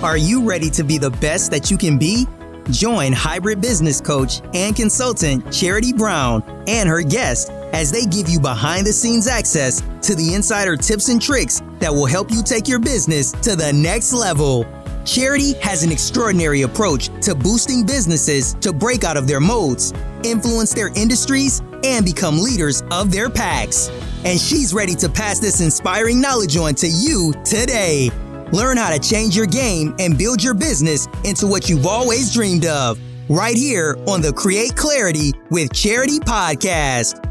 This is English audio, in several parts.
Are you ready to be the best that you can be? Join hybrid business coach and consultant Charity Brown and her guest as they give you behind-the-scenes access to the insider tips and tricks that will help you take your business to the next level. Charity has an extraordinary approach to boosting businesses to break out of their modes, influence their industries, and become leaders of their packs. And she's ready to pass this inspiring knowledge on to you today. Learn how to change your game and build your business into what you've always dreamed of, right here on the Create Clarity with Charity podcast.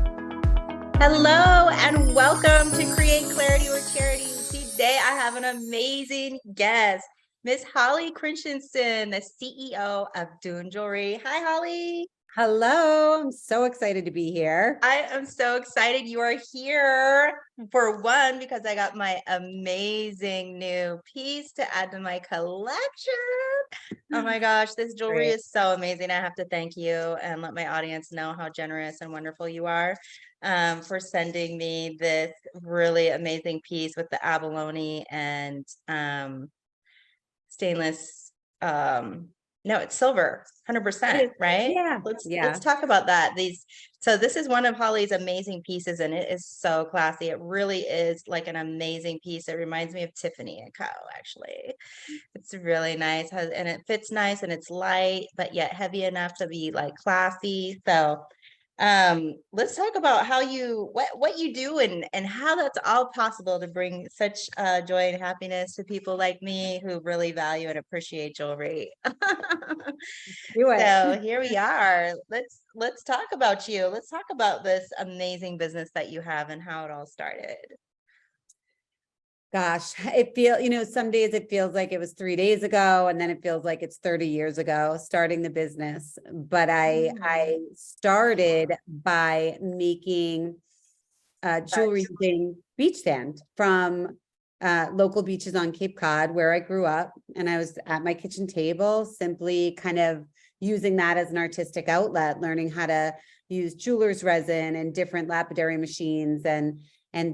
Hello and welcome to Create Clarity with Charity. Today I have an amazing guest, Miss Holly Christensen, the CEO of Dune Jewelry. Hi, Holly. Hello, I'm so excited to be here. I am so excited you are here, for one, because I got my amazing new piece to add to my collection. Oh my gosh, this jewelry is so amazing. I have to thank you and let my audience know how generous and wonderful you are for sending me this really amazing piece with the abalone and stainless. No, it's silver, 100%, right? Yeah. Let's talk about that. So this is one of Holly's amazing pieces, and it is so classy. It really is like an amazing piece. It reminds me of Tiffany & Co. Actually, it's really nice, and it fits nice, and it's light but yet heavy enough to be like classy. So let's talk about how what you do and how that's all possible to bring such joy and happiness to people like me who really value and appreciate jewelry. So here we are. Let's talk about you. Let's talk about this amazing business that you have and how it all started. Gosh, some days it feels like it was 3 days ago, and then it feels like it's 30 years ago starting the business. But I started by making jewelry using beach sand from local beaches on Cape Cod, where I grew up. And I was at my kitchen table, simply kind of using that as an artistic outlet, learning how to use jeweler's resin and different lapidary machines and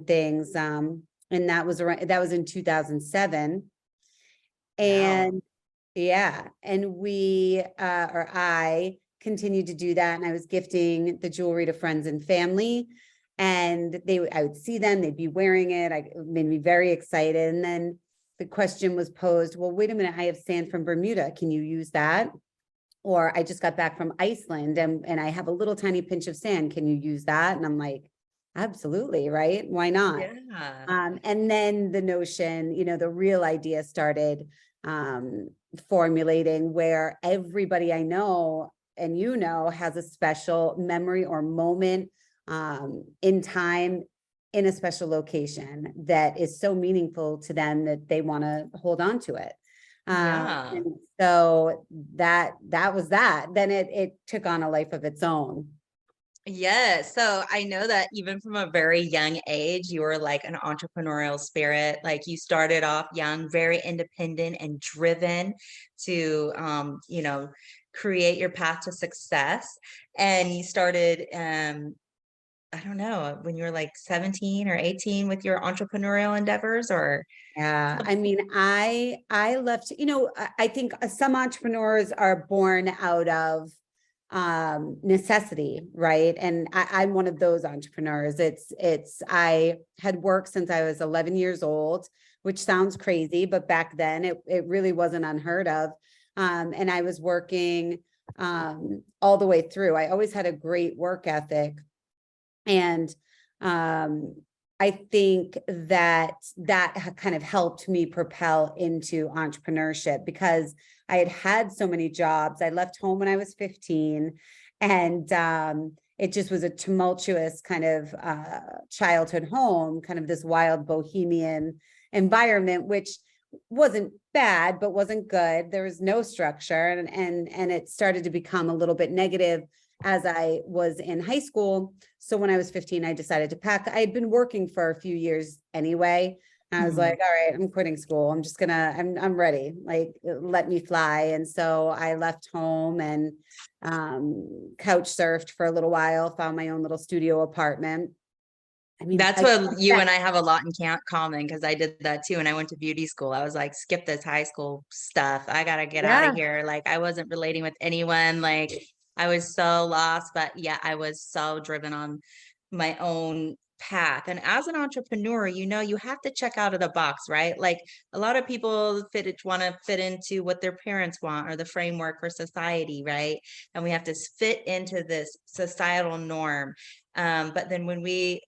things. And that was in 2007. And wow. Yeah, and I continued to do that. And I was gifting the jewelry to friends and family, and I would see them, they'd be wearing it. It made me very excited. And then the question was posed, well, wait a minute, I have sand from Bermuda. Can you use that? Or I just got back from Iceland and I have a little tiny pinch of sand. Can you use that? And I'm like, absolutely, right? Why not? Yeah. And then the notion, the real idea started formulating, where everybody I know and has a special memory or moment in time in a special location that is so meaningful to them that they want to hold on to it. And so that was that. Then it took on a life of its own. Yeah. So I know that even from a very young age, you were like an entrepreneurial spirit. Like you started off young, very independent and driven to, create your path to success. And you started, I don't know, when you were like 17 or 18 with your entrepreneurial endeavors, or? Yeah. I mean, I left, I think some entrepreneurs are born out of necessity, right? And I'm one of those entrepreneurs. I had worked since I was 11 years old, which sounds crazy, but back then it really wasn't unheard of. And I was working all the way through. I always had a great work ethic. And I think that kind of helped me propel into entrepreneurship, because I had so many jobs. I left home when I was 15, and it just was a tumultuous kind of childhood home, kind of this wild bohemian environment, which wasn't bad, but wasn't good. There was no structure, and it started to become a little bit negative as I was in high school. So when I was 15, I decided to pack. I had been working for a few years anyway. And I was like, all right, I'm quitting school. I'm ready. Like, let me fly. And so I left home and couch surfed for a little while, found my own little studio apartment. I mean, That's what you and I have a lot in common, because I did that too. And I went to beauty school. I was like, skip this high school stuff. I got to get out yeah, of here. Like, I wasn't relating with anyone. Like, I was so lost, but yeah, I was so driven on my own path. And as an entrepreneur, you have to check out of the box, right? Like, a lot of people want to fit into what their parents want or the framework for society, right? And we have to fit into this societal norm. But then when we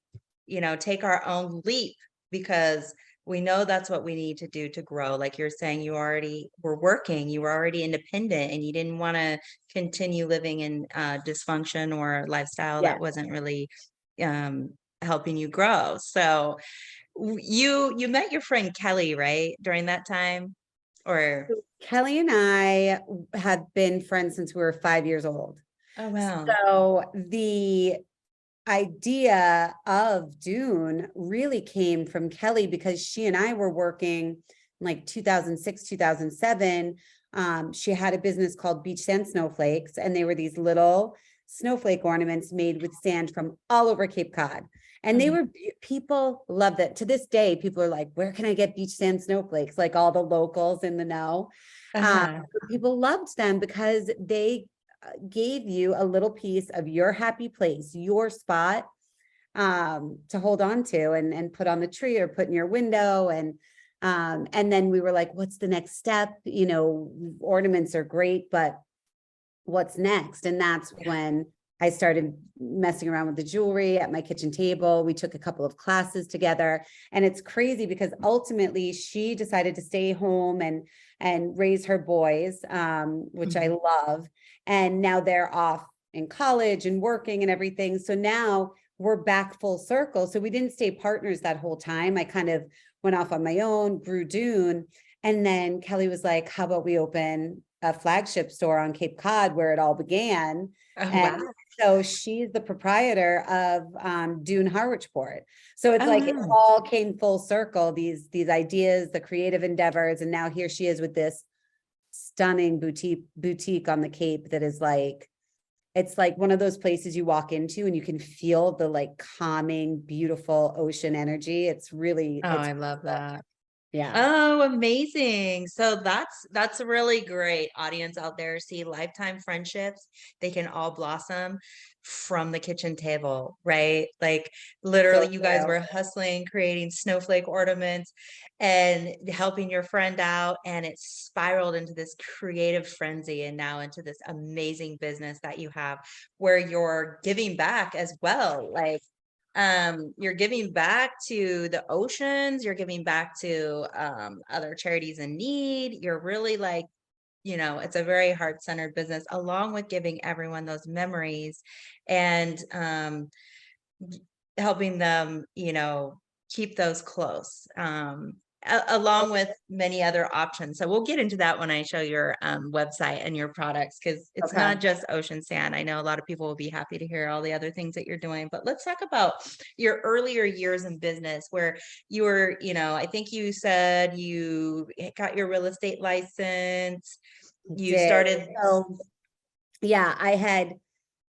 take our own leap, because we know that's what we need to do to grow. Like you're saying, you already were working, you were already independent, and you didn't want to continue living in dysfunction or lifestyle yeah. that wasn't really helping you grow. So you met your friend Kelly, right, during that time? Or Kelly and I have been friends since we were 5 years old. oh wow. So the idea of Dune really came from Kelly, because she and I were working in like 2006, 2007. She had a business called Beach Sand Snowflakes, and they were these little snowflake ornaments made with sand from all over Cape Cod. And they were, people loved it. To this day, people are like, where can I get beach sand snowflakes? Like all the locals in the know. People loved them because they gave you a little piece of your happy place, your spot, to hold on to and put on the tree or put in your window. And then we were like, what's the next step? Ornaments are great, but what's next? And that's when I started messing around with the jewelry at my kitchen table. We took a couple of classes together, and it's crazy because ultimately she decided to stay home and raise her boys, which I love. And now they're off in college and working and everything. So now we're back full circle. So we didn't stay partners that whole time. I kind of went off on my own, grew Dune. And then Kelly was like, how about we open a flagship store on Cape Cod, where it all began? And so she's the proprietor of Dune Harwichport. So it's like it all came full circle, these ideas, the creative endeavors. And now here she is with this stunning boutique on the Cape that is like, it's like one of those places you walk into and you can feel the like calming, beautiful ocean energy. It's really, I love that. Yeah. Oh, amazing. So that's really great. Audience out there, see, lifetime friendships, they can all blossom from the kitchen table, right? Like literally you guys were hustling, creating snowflake ornaments and helping your friend out, and it spiraled into this creative frenzy and now into this amazing business that you have where you're giving back as well. Like you're giving back to the oceans, you're giving back to other charities in need. You're really like, it's a very heart-centered business, along with giving everyone those memories and helping them, keep those close. Along with many other options. So we'll get into that when I show your website and your products, because it's not just ocean sand. I know a lot of people will be happy to hear all the other things that you're doing, but let's talk about your earlier years in business where you were, I think you said you got your real estate license. You started. Yeah, I had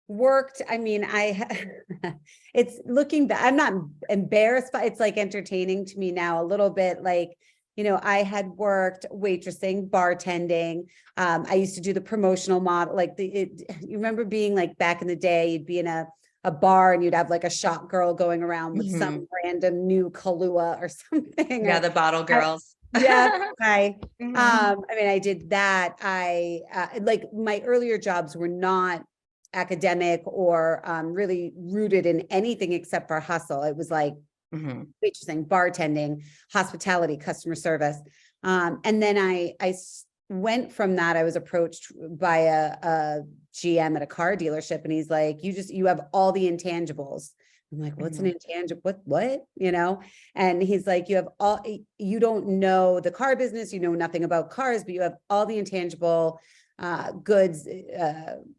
worked. I mean, it's looking back, I'm not embarrassed, but it's like entertaining to me now a little bit. Like, I had worked waitressing, bartending. I used to do the promotional model, like you remember being like back in the day, you'd be in a bar and you'd have like a shop girl going around with some random new Kahlua or something. Yeah, the bottle girls. I mean, I did that. Like my earlier jobs were not academic or really rooted in anything except for hustle. It was like waitressing, bartending, hospitality, customer service. And then I went from that. I was approached by a GM at a car dealership, and he's like, you have all the intangibles. I'm like, what's an intangible? What? And he's like, you don't know the car business, you know nothing about cars, but you have all the intangible goods,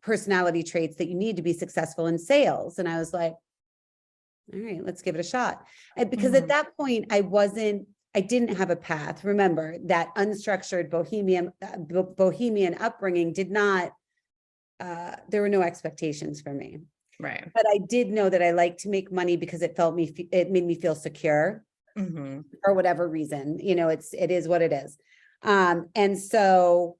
personality traits that you need to be successful in sales. And I was like, all right, let's give it a shot. And because at that point I didn't have a path. Remember that unstructured bohemian upbringing did not, there were no expectations for me. Right. But I did know that I like to make money because it made me feel secure for whatever reason. It is what it is. And so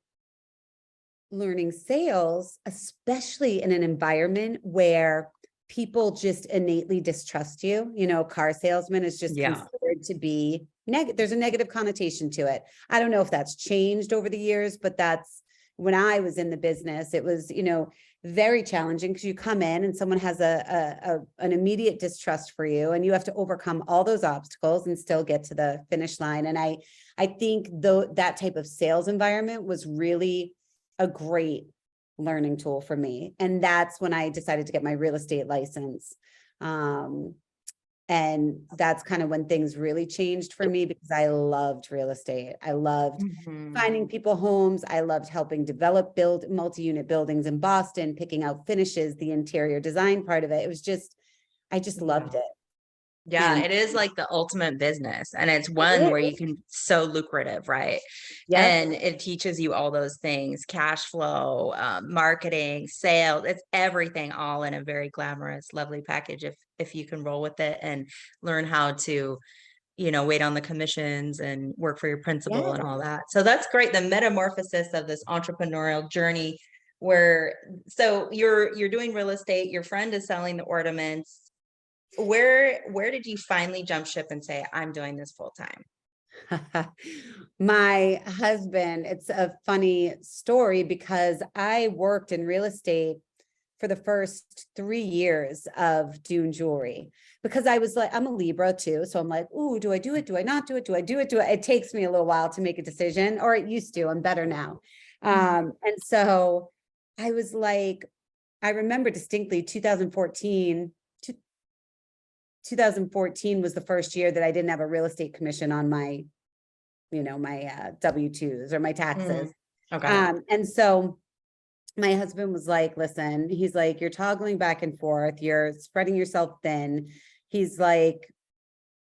learning sales, especially in an environment where people just innately distrust you, car salesman is just considered to be negative. There's a negative connotation to it. I don't know if that's changed over the years, but that's when I was in the business, it was, very challenging because you come in and someone has an immediate distrust for you, and you have to overcome all those obstacles and still get to the finish line. And I think that type of sales environment was really a great learning tool for me. And that's when I decided to get my real estate license. And that's kind of when things really changed for me, because I loved real estate. I loved finding people homes. I loved helping build multi-unit buildings in Boston, picking out finishes, the interior design part of it. It was just, I just loved it. Yeah, And it is like the ultimate business, and it's one where you can so lucrative, right? And it teaches you all those things: cash flow, marketing, sales. It's everything all in a very glamorous, lovely package if you can roll with it and learn how to, wait on the commissions and work for your principal and all that. So that's great. The metamorphosis of this entrepreneurial journey so you're doing real estate, your friend is selling the ornaments. Where did you finally jump ship and say, I'm doing this full time? My husband, it's a funny story because I worked in real estate for the first 3 years of Dune Jewelry, because I was like, I'm a Libra too. So I'm like, ooh, do I do it? Do I not do it? Do I do it? It takes me a little while to make a decision, or it used to. I'm better now. And so I was like, I remember distinctly 2014 was the first year that I didn't have a real estate commission on my, my W-2s or my taxes. Okay. And so my husband was like, listen, he's like, you're toggling back and forth. You're spreading yourself thin. He's like,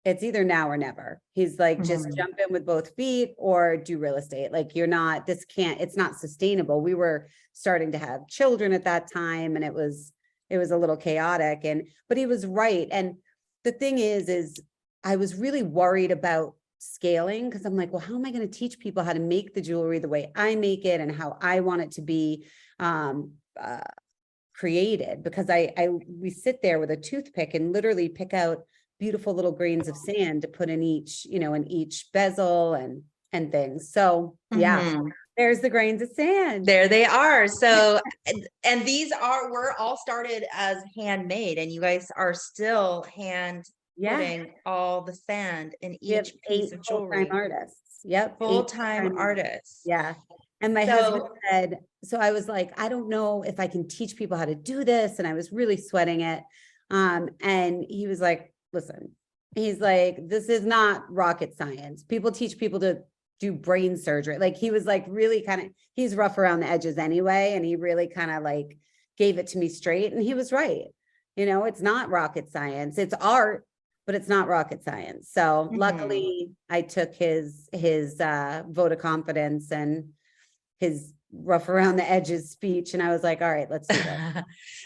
it's either now or never. He's like, just jump in with both feet or do real estate. Like, it's not sustainable. We were starting to have children at that time, and it was a little chaotic, but he was right. And the thing is I was really worried about scaling, because I'm like, well, how am I going to teach people how to make the jewelry the way I make it and how I want it to be created? Because we sit there with a toothpick and literally pick out beautiful little grains of sand to put in each bezel and things. So there's the grains of sand. There they are. So, and we're all started as handmade, and you guys are still putting all the sand in each piece of jewelry. Full-time artists. Yep. Full-time artists. Yeah. And my husband said, so I was like, I don't know if I can teach people how to do this. And I was really sweating it. And he was like, listen, he's like, this is not rocket science. People teach people to do brain surgery. Like, he was like, really he's rough around the edges anyway. And he really kind of like gave it to me straight. And he was right. It's not rocket science. It's art, but it's not rocket science. So luckily I took his vote of confidence and his rough around the edges speech. And I was like, all right, let's do it.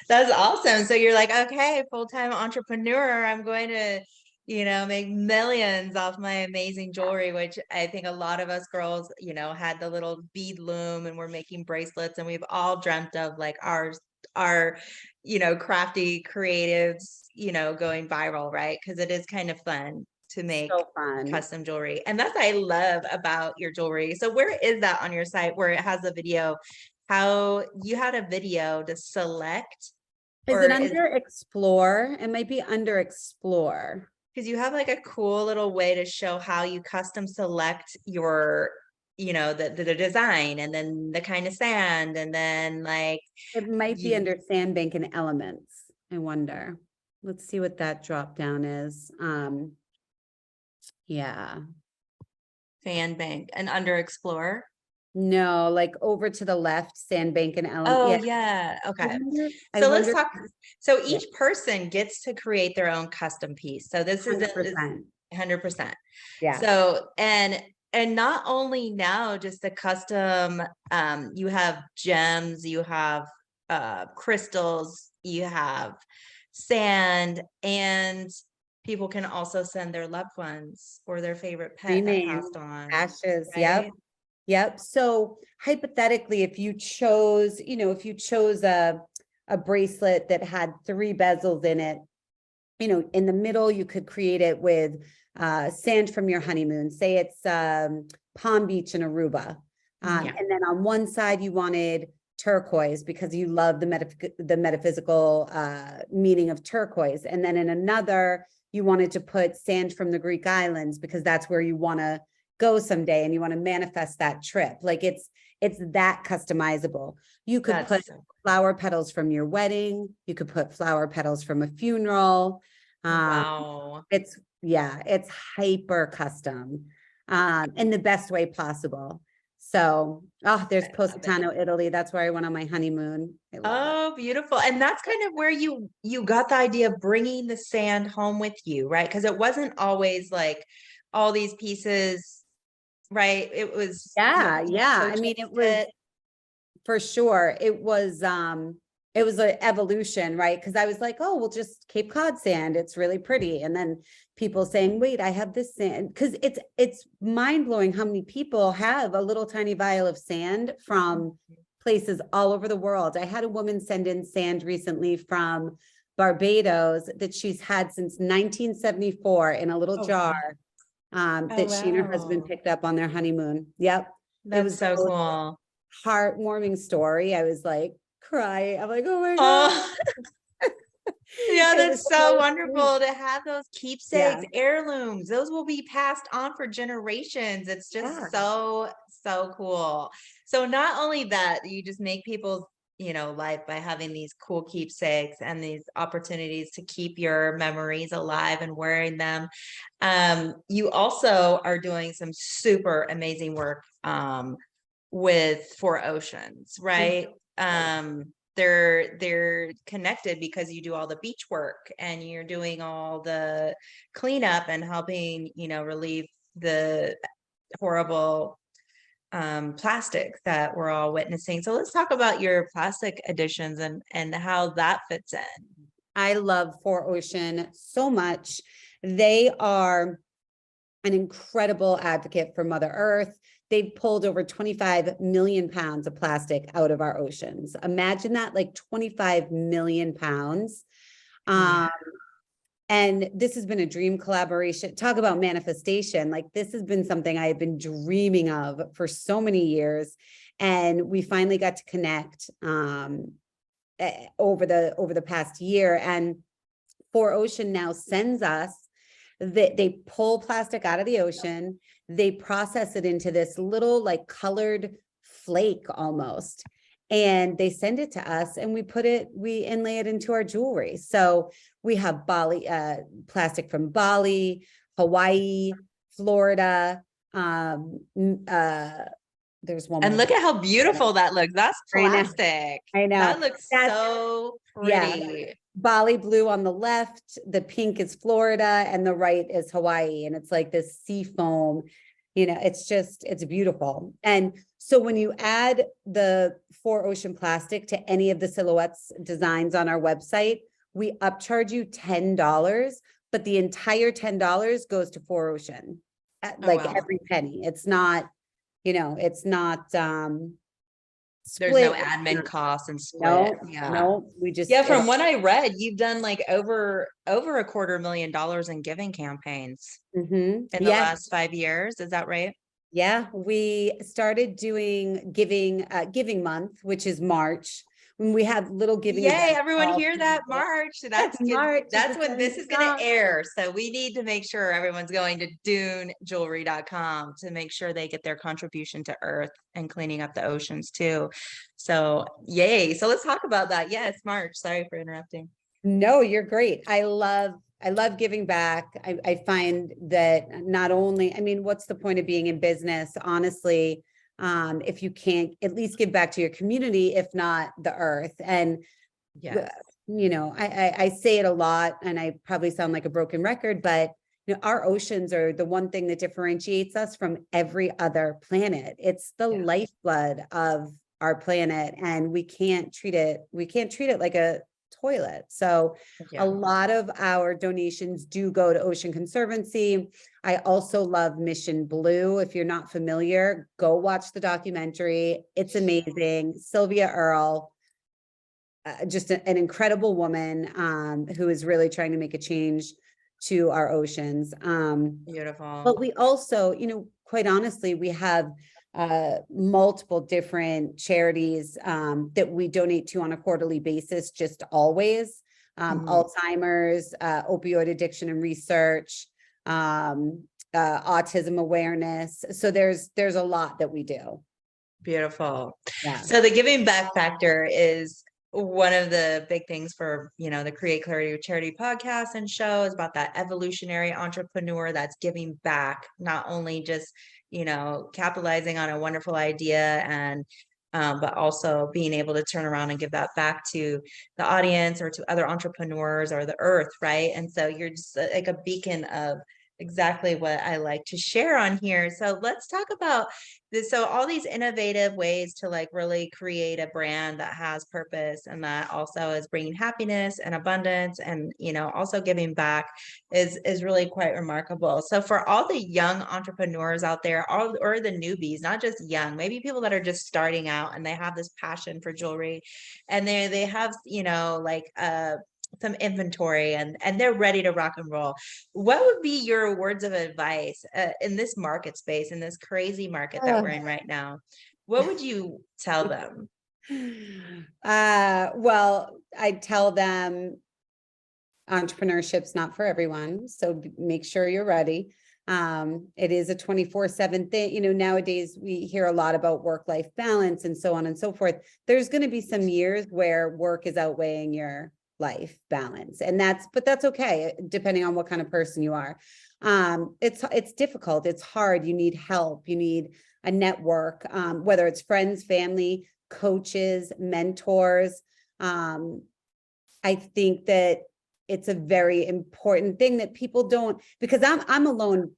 That's awesome. So you're like, okay, full-time entrepreneur, I'm going to, make millions off my amazing jewelry, which I think a lot of us girls, had the little bead loom and we're making bracelets, and we've all dreamt of like our crafty creatives, going viral, right? Because it is kind of fun to make custom jewelry. And that's what I love about your jewelry. So where is that on your site where it has a video? How you had a video to select? Is it under explore? It might be under explore. Because you have like a cool little way to show how you custom select your, the design, and then the kind of sand, and then like. It might be under Sandbank and Elements. I wonder. Let's see what that drop down is. Yeah. Sandbank and under Explorer. No, like over to the left, Sandbank and Elements. Oh yeah. Okay. So let's talk. So each person gets to create their own custom piece. So this 100%. is 100%. Yeah. So, and not only now just the custom, you have gems, you have crystals, you have sand, and people can also send their loved ones or their favorite pet that Cremains, passed on, ashes. Yep. right? Yep. So hypothetically, if you chose, a bracelet that had 3 bezels in it, in the middle, you could create it with sand from your honeymoon. Say it's Palm Beach in Aruba. Yeah. And then on one side, you wanted turquoise because you love the metaphysical meaning of turquoise. And then in another, you wanted to put sand from the Greek islands because that's where you want to go someday and you want to manifest that trip. Like it's that customizable. You could put That's so flower petals from your wedding. You could put flower petals from a funeral. wow. It's hyper custom, in the best way possible. So, there's I love it. Positano, Italy. That's where I went on my honeymoon. I love it. Oh, beautiful. And that's kind of where you got the idea of bringing the sand home with you, right? Because it wasn't always like all these pieces, right? It was Yeah, yeah. I mean, purchased it was it. for sure. It was an evolution, right? Because I was like, oh, well, just Cape Cod sand. It's really pretty. And then people saying, wait, I have this sand. Because it's mind-blowing how many people have a little tiny vial of sand from places all over the world. I had a woman send in sand recently from Barbados that she's had since 1974 in a little Oh, jar, oh, that she and her husband wow. picked up on their honeymoon. Yep. It That's was so the most cool. heartwarming story. I was like crying. I'm like, oh my God. Oh, yeah, It was that's so so sweet. wonderful to have those keepsakes, Yeah. heirlooms. Those will be passed on for generations. It's Yeah. just so, so cool. So not only that, you just make people's, life by having these cool keepsakes and these opportunities to keep your memories alive and wearing them. You also are doing some super amazing work with Four Oceans, right? They're connected because you do all the beach work and you're doing all the cleanup and helping, relieve the horrible plastic that we're all witnessing. So let's talk about your plastic additions and how that fits in. I love Four Ocean so much. They are an incredible advocate for Mother Earth. They've pulled over 25 million pounds of plastic out of our oceans. Imagine that, like 25 million pounds. Yeah. And this has been a dream collaboration. Talk about manifestation. Like this has been something I have been dreaming of for so many years. And we finally got to connect over the past year. And Four Ocean now sends us they pull plastic out of the ocean. They process it into this little like colored flake almost. And they send it to us and we inlay it into our jewelry. So we have Bali, plastic from Bali, Hawaii, Florida. There's one And more. look at how beautiful that looks. That's I know. plastic. I know. That looks That's, so yeah. pretty. Bali blue on the left, the pink is Florida, and the right is Hawaii. And it's like this sea foam, it's beautiful. And so when you add the Four Ocean plastic to any of the silhouettes designs on our website, we upcharge you $10, but the entire $10 goes to Four Ocean. Like wow. every penny. It's not, it's not There's no split. admin costs and split. No, Yeah. no, we just, Yeah, from what I read, you've done like over $250,000 in giving campaigns in the yeah, last 5 years. Is that right? yeah. We started doing giving month, which is March, when we have little giving Yay, events everyone all hear through that? the year. March. That's good. March is That's the when time this to is going shop. to air. So we need to make sure everyone's going to dunejewelry.com to make sure they get their contribution to Earth and cleaning up the oceans too. So yay. So let's talk about that. Yes, March. Sorry for interrupting. No, you're great. I love giving back. I find that not only, I mean, what's the point of being in business, honestly, if you can't at least give back to your community, if not the earth. And, Yes. I say it a lot and I probably sound like a broken record, but our oceans are the one thing that differentiates us from every other planet. It's the Yeah. lifeblood of our planet, and we can't treat it like a toilet. So Yeah. a lot of our donations do go to Ocean Conservancy. I also love Mission Blue. If you're not familiar, go watch the documentary. It's amazing. Sylvia Earle, just an incredible woman, who is really trying to make a change to our oceans. Beautiful. But we also, quite honestly, we have multiple different charities that we donate to on a quarterly basis, just always. Alzheimer's, opioid addiction and research, autism awareness. So there's a lot that we do. Beautiful. Yeah. So the giving back factor is one of the big things for, the Create Clarity with Charity podcast and show is about that evolutionary entrepreneur that's giving back, not only just, capitalizing on a wonderful idea and but also being able to turn around and give that back to the audience or to other entrepreneurs or the earth, right? And so you're just like a beacon of exactly what I like to share on here. So let's talk about this. So all these innovative ways to like really create a brand that has purpose and that also is bringing happiness and abundance and, also giving back is really quite remarkable. So for all the young entrepreneurs out there, or the newbies, not just young, maybe people that are just starting out and they have this passion for jewelry and they have, some inventory and they're ready to rock and roll. What would be your words of advice in this market space, in this crazy market that we're in right now? What would you tell them? Well, I tell them entrepreneurship's not for everyone. So make sure you're ready. It is a 24/7 thing. Nowadays we hear a lot about work-life balance and so on and so forth. There's going to be some years where work is outweighing your life balance. And that's okay, depending on what kind of person you are. It's difficult. It's hard. You need help. You need a network, whether it's friends, family, coaches, mentors. I think that it's a very important thing that people don't, because I'm a lone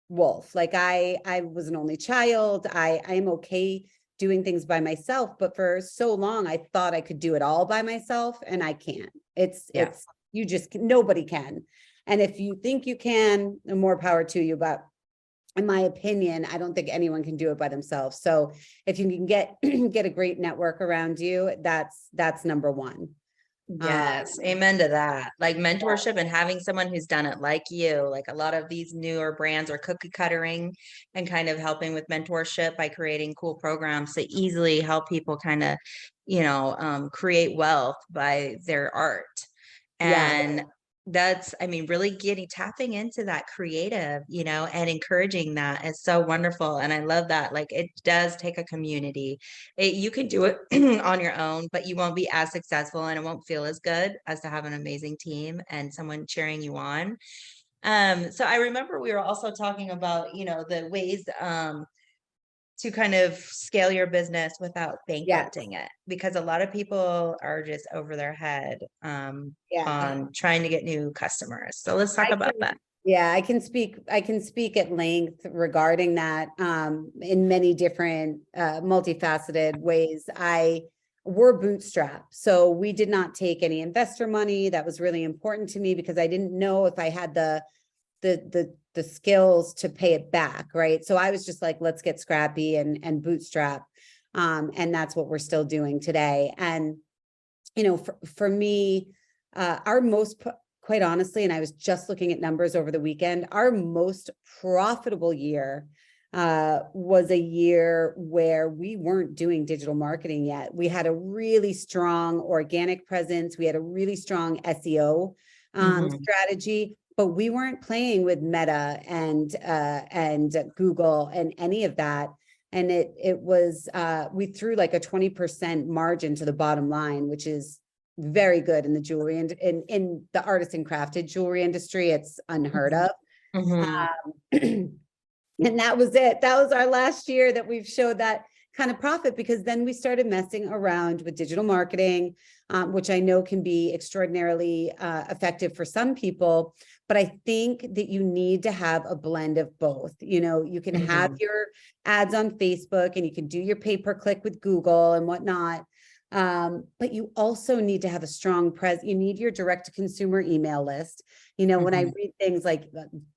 wolf. Like I was an only child. I am okay doing things by myself, but for so long I thought I could do it all by myself, and I can't. It's nobody can. And if you think you can, more power to you. But in my opinion, I don't think anyone can do it by themselves. So if you can get a great network around you, that's number one. Yes, amen to that. Like mentorship and having someone who's done it like you, like a lot of these newer brands are cookie cuttering and kind of helping with mentorship by creating cool programs to easily help people kind of, create wealth by their art. And that's, really tapping into that creative, and encouraging that is so wonderful. And I love that. Like it does take a community. You can do it on your own, but you won't be as successful and it won't feel as good as to have an amazing team and someone cheering you on. So I remember we were also talking about, the ways, to kind of scale your business without bankrupting it, because a lot of people are just over their head on trying to get new customers. So let's talk about that. Yeah, I can speak at length regarding that in many different multifaceted ways. We're bootstrapped. So we did not take any investor money. That was really important to me because I didn't know if I had the skills to pay it back, right? So I was just like, let's get scrappy and bootstrap. And that's what we're still doing today. And, for me, quite honestly, and I was just looking at numbers over the weekend, our most profitable year was a year where we weren't doing digital marketing yet. We had a really strong organic presence. We had a really strong SEO strategy, but we weren't playing with Meta and Google and any of that. And it was, we threw like a 20% margin to the bottom line, which is very good in the jewelry and in the artist and crafted jewelry industry. It's unheard of. And that was it. That was our last year that we've showed that kind of profit, because then we started messing around with digital marketing, which I know can be extraordinarily effective for some people. But I think that you need to have a blend of both. You know, you can have your ads on Facebook and you can do your pay-per-click with Google and whatnot. But you also need to have a strong presence. You need your direct-to-consumer email list. You know, when I read things like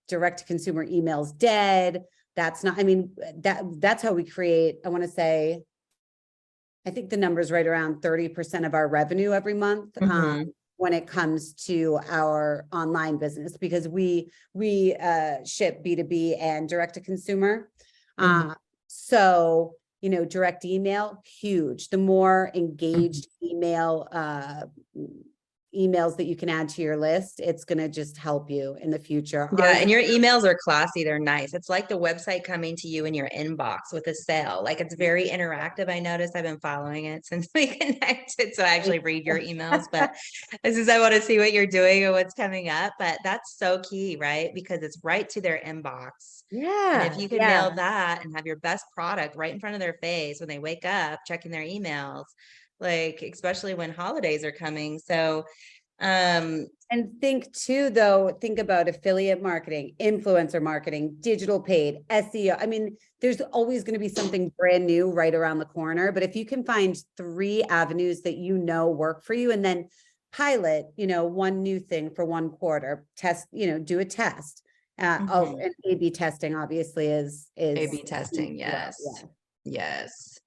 direct-to-consumer emails dead, that's not, I mean, that's how we create, I want to say, I think the number's right around 30% of our revenue every month. When it comes to our online business, because we ship B2B and direct to consumer. So, you know, direct email, huge. The more engaged emails that you can add to your list, it's going to just help you in the future. Yeah, and your emails are classy. They're nice. It's like the website coming to you in your inbox with a sale. Like, it's very interactive. I noticed I've been following it since we connected. So I actually read your emails, but this is, I want to see what you're doing and what's coming up. But that's so key, right? Because it's right to their inbox. Yeah. And if you can nail that and have your best product right in front of their face when they wake up, checking their emails, like, especially when holidays are coming. So, and think too, though, think about affiliate marketing, influencer marketing, digital paid, SEO. I mean, there's always going to be something brand new right around the corner. But if you can find 3 avenues that you know work for you, and then pilot, you know, one new thing for 1 quarter, test, you know, do a test. And A/B testing obviously is A/B testing. Yes. Yes.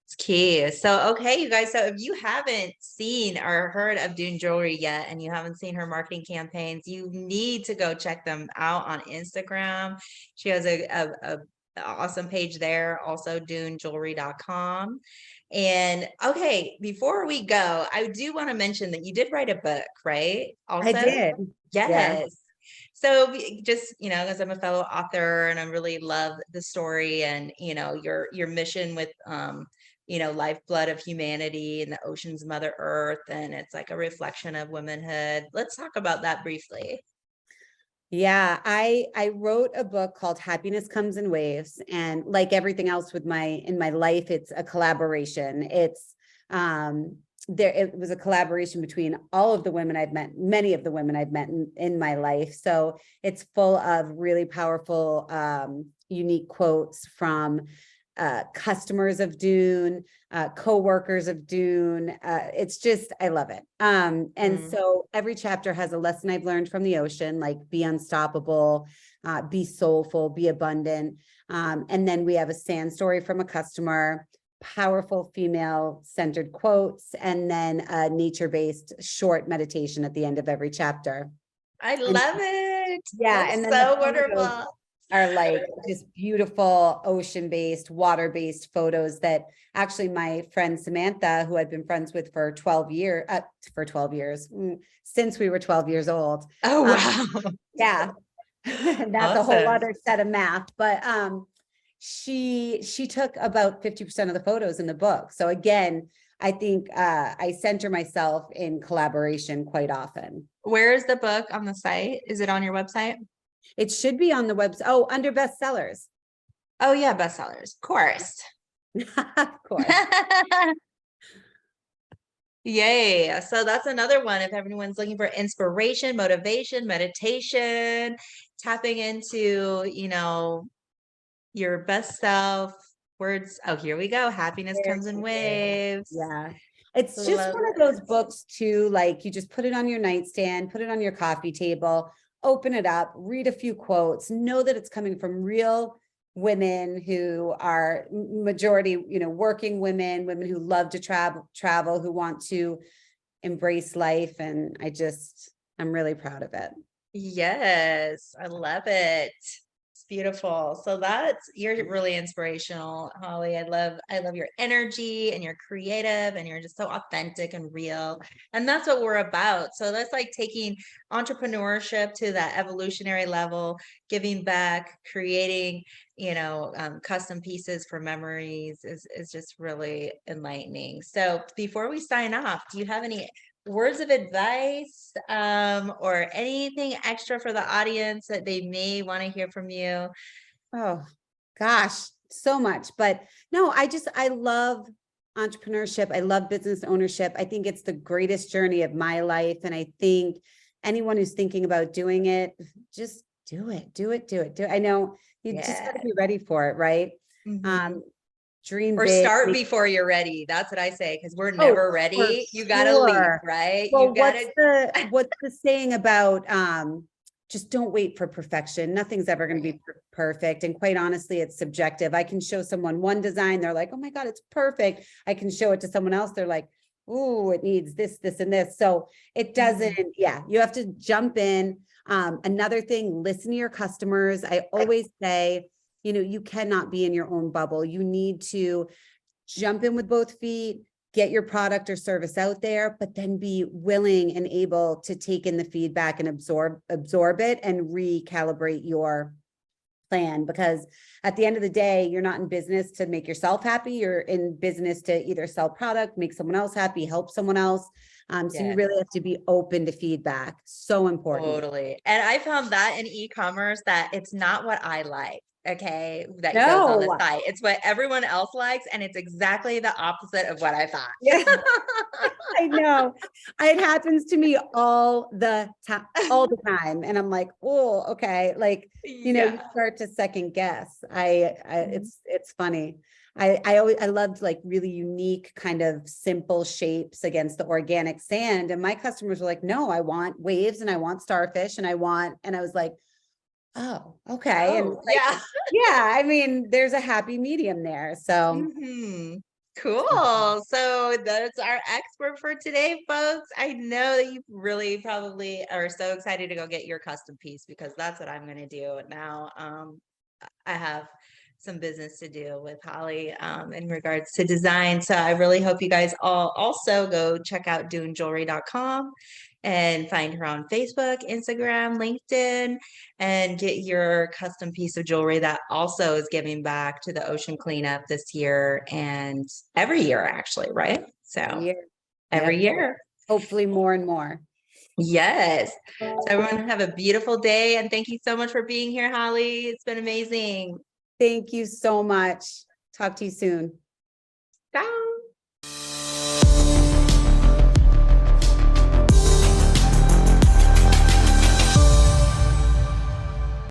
It's key. So, okay, you guys. So if you haven't seen or heard of Dune Jewelry yet, and you haven't seen her marketing campaigns, you need to go check them out on Instagram. She has a awesome page there, also dunejewelry.com. And okay, before we go, I do want to mention that you did write a book, right? Also, I did. Yes. Yeah. So just, you know, as I'm a fellow author and I really love the story and, you know, your mission with, you know, lifeblood of humanity and the ocean's mother earth. And it's like a reflection of womanhood. Let's talk about that briefly. Yeah, I wrote a book called Happiness Comes in Waves. And like everything else in my life, it's a collaboration. It's it was a collaboration between all of the women I've met, many of the women I've met in my life. So it's full of really powerful, unique quotes from customers of Dune, co-workers of Dune. It's just, I love it. And so every chapter has a lesson I've learned from the ocean, like be unstoppable, be soulful, be abundant. And then we have a sand story from a customer, powerful female-centered quotes, and then a nature-based short meditation at the end of every chapter. I love it. Yeah. That's and then so wonderful. Are like just beautiful ocean-based, water-based photos that actually my friend Samantha, who I'd been friends with for 12 years, since we were 12 years old. Oh, wow. Yeah. That's a whole other set of math, but she took about 50% of the photos in the book. So again, I think I center myself in collaboration quite often. Where is the book on the site? Is it on your website? It should be on the website. Oh, under bestsellers. Oh yeah, bestsellers. Of course. Of course. Yay. So that's another one. If everyone's looking for inspiration, motivation, meditation, tapping into, you know, your best self, words. Oh, here we go. Happiness comes in waves. Yeah. It's just one of those books too, like you just put it on your nightstand, put it on your coffee table, open it up, read a few quotes, know that it's coming from real women who are majority, you know, working women who love to travel, who want to embrace life. And I'm really proud of it. Yes, I love it. It's beautiful. So you're really inspirational, Holly. I love your energy, and you're creative, and you're just so authentic and real. And that's what we're about. So that's like taking entrepreneurship to that evolutionary level, giving back, creating, you know, custom pieces for memories is just really enlightening. So before we sign off, do you have any words of advice or anything extra for the audience that they may want to hear from you? Oh gosh, so much. But no, I love entrepreneurship. I love business ownership. I think it's the greatest journey of my life. And I think anyone who's thinking about doing it, just do it, do it, do it, do it. I know you just got to be ready for it, right? Dream Or big. start before you're ready. That's what I say, because we're never ready. You gotta leave, right? Well, You gotta what's the saying about just don't wait for perfection. Nothing's ever going to be perfect. And quite honestly, it's subjective. I can show someone one design, they're like, oh my God, it's perfect. I can show it to someone else, they're like, oh, it needs this, this, and this. So it doesn't, you have to jump in. Another thing, listen to your customers. I always say, you cannot be in your own bubble. You need to jump in with both feet, get your product or service out there, but then be willing and able to take in the feedback and absorb it and recalibrate your plan. Because at the end of the day, you're not in business to make yourself happy. You're in business to either sell product, make someone else happy, help someone else. So you really have to be open to feedback. So important. Totally. And I found that in e-commerce that it's not what I like. Okay, that goes on the site. It's what everyone else likes, and it's exactly the opposite of what I thought. Yeah, I know. It happens to me all the time, and I'm like, oh, okay. Like, you start to second guess. It's funny. I loved like really unique kind of simple shapes against the organic sand, and my customers were like, no, I want waves and I want starfish and I was like, oh, okay. And I mean, there's a happy medium there. So cool. So that's our expert for today, folks. I know that you really probably are so excited to go get your custom piece, because that's what I'm going to do now. I have some business to do with Holly in regards to design. So I really hope you guys all also go check out dunejewelry.com and find her on Facebook, Instagram, LinkedIn, and get your custom piece of jewelry that also is giving back to the ocean cleanup this year and every year, actually, right? So every year. Hopefully more and more. Yes. So everyone have a beautiful day. And thank you so much for being here, Holly. It's been amazing. Thank you so much. Talk to you soon. Bye.